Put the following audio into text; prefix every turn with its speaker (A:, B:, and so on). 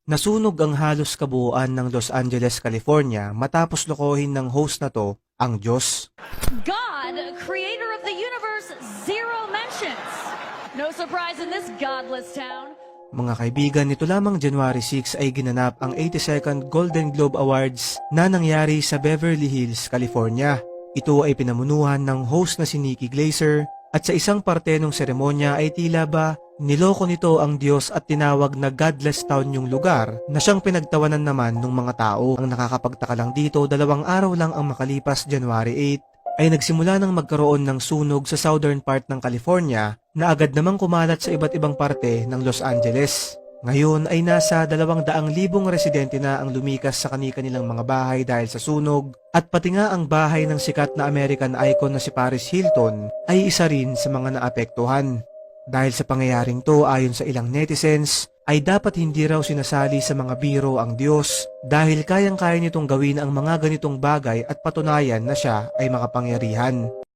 A: Nasunog ang halos kabuuan ng Los Angeles, California matapos lokohin ng host na to ang Diyos.
B: God, creator of the universe, zero mentions. No surprise in this godless town.
A: Mga kaibigan, nito lamang January 6 ay ginanap ang 82nd Golden Globe Awards na nangyari sa Beverly Hills, California. Ito ay pinamunuhan ng host na si Nikki Glaser at sa isang parte ng seremonya ay tila ba niloko nito ang Diyos at tinawag na godless town yung lugar na siyang pinagtawanan naman ng mga tao. Ang nakakapagtaka lang dito, 2 araw lang ang makalipas January 8 ay nagsimula ng magkaroon ng sunog sa southern part ng California na agad namang kumalat sa iba't ibang parte ng Los Angeles. Ngayon ay nasa 200,000 residente na ang lumikas sa kani-kanilang mga bahay dahil sa sunog at pati nga ang bahay ng sikat na American icon na si Paris Hilton ay isa rin sa mga naapektuhan. Dahil sa pangyayaring to, ayon sa ilang netizens, ay dapat hindi raw sinasali sa mga biro ang Diyos dahil kayang-kaya nitong gawin ang mga ganitong bagay at patunayan na siya ay makapangyarihan.